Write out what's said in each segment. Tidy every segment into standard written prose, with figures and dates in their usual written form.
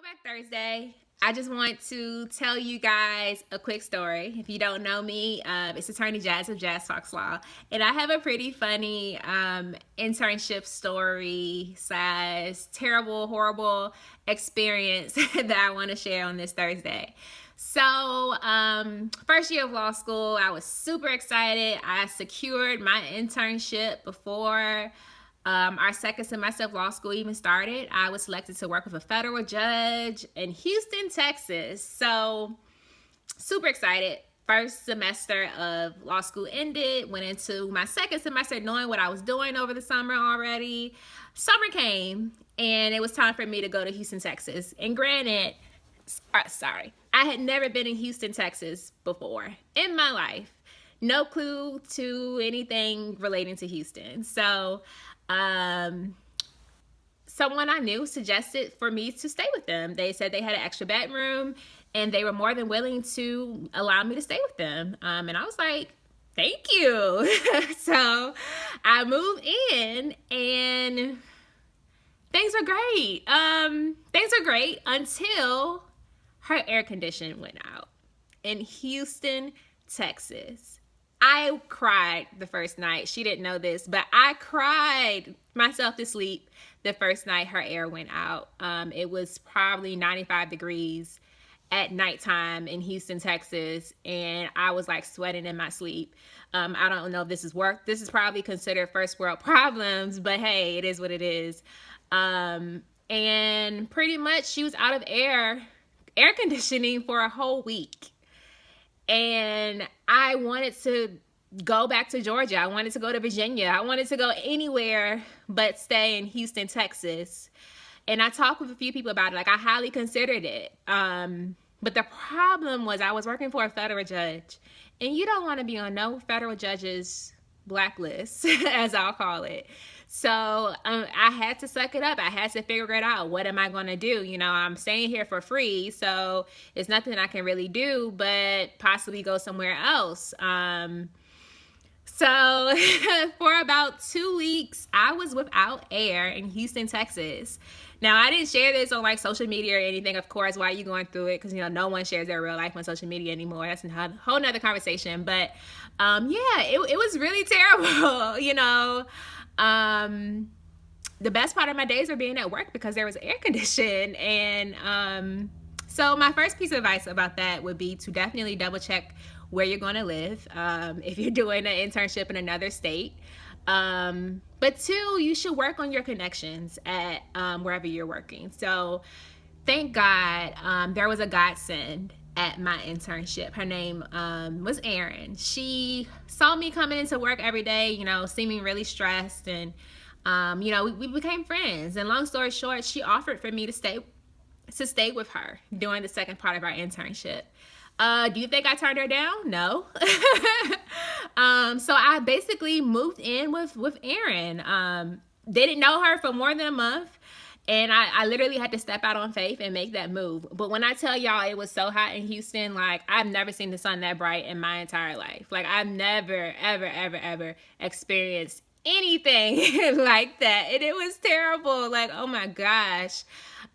Throwback Thursday. I just want to tell you guys a quick story. If you don't know me, it's Attorney Jazz of Jazz Talks Law. And I have a pretty funny internship story / terrible, horrible experience that I want to share on this Thursday. So, first year of law school, I was super excited. I secured my internship before our second semester of law school even started. I was selected to work with a federal judge in Houston, Texas. So, super excited. First semester of law school ended, went into my second semester knowing what I was doing over the summer already. Summer came, and it was time for me to go to Houston, Texas. And granted, I had never been in Houston, Texas before in my life. No clue to anything relating to Houston. So, someone I knew suggested for me to stay with them. They said they had an extra bedroom and they were more than willing to allow me to stay with them. And I was like, thank you. So I moved in and things were great. Things were great until her air conditioning went out in Houston, Texas. I cried the first night. She didn't know this, but I cried myself to sleep the first night her air went out. It was probably 95 degrees at nighttime in Houston, Texas, and I was like sweating in my sleep. I don't know if this is work. This is probably considered first world problems, but hey, it is what it is. And pretty much she was out of air conditioning for a whole week. And I wanted to go back to Georgia. I wanted to go to Virginia. I wanted to go anywhere but stay in Houston, Texas. And I talked with a few people about it. Like, I highly considered it. But the problem was I was working for a federal judge. And you don't want to be on no federal judge's blacklist, as I'll call it. So I had to suck it up. I had to figure it out. What am I going to do? You know, I'm staying here for free, so it's nothing I can really do but possibly go somewhere else. So for about 2 weeks, I was without air in Houston, Texas. Now, I didn't share this on like social media or anything, of course, while you're going through it, because, you know, no one shares their real life on social media anymore. That's a whole nother conversation. But yeah, it was really terrible, you know. The best part of my days were being at work because there was air conditioning. And so my first piece of advice about that would be to definitely double check where you're going to live if you're doing an internship in another state. But two, you should work on your connections at wherever you're working. So thank God there was a godsend at my internship. Her name was Erin. She saw me coming into work every day, you know, seeming really stressed, and you know, we became friends. And long story short, she offered for me to stay with her during the second part of our internship. Do you think I turned her down? No. So I basically moved in with Erin. Didn't know her for more than a month. And I literally had to step out on faith and make that move. But when I tell y'all it was so hot in Houston, like, I've never seen the sun that bright in my entire life. Like, I've never, ever, ever, ever experienced anything like that. And it was terrible. Like, oh my gosh.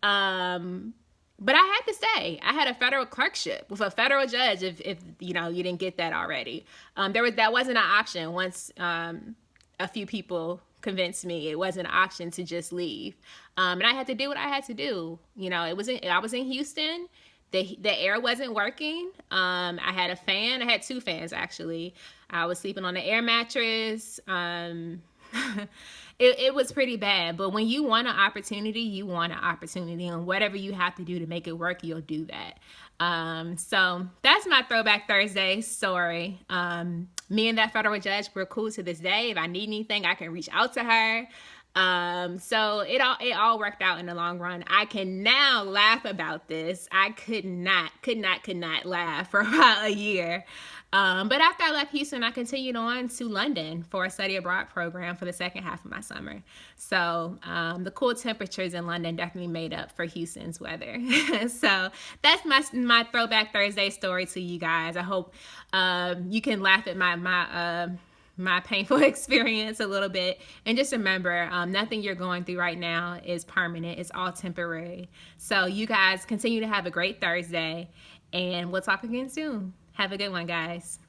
But I had to stay. I had a federal clerkship with a federal judge if you know, you didn't get that already. That wasn't an option once a few people convinced me it wasn't an option to just leave. And I had to do what I had to do. You know, I was in Houston. The air wasn't working. I had a fan. I had 2 fans, actually. I was sleeping on the air mattress. It was pretty bad. But when you want an opportunity, you want an opportunity. And whatever you have to do to make it work, you'll do that. So that's my Throwback Thursday story. Me and that federal judge, we're cool to this day. If I need anything, I can reach out to her. So it all worked out in the long run. I can now laugh about this. I could not laugh for about a year. But after I left Houston, I continued on to London for a study abroad program for the second half of my summer. So the cool temperatures in London definitely made up for Houston's weather. So that's my Throwback Thursday story to you guys. I hope you can laugh at my painful experience a little bit. And just remember, nothing you're going through right now is permanent. It's all temporary. So you guys continue to have a great Thursday, and we'll talk again soon. Have a good one, guys.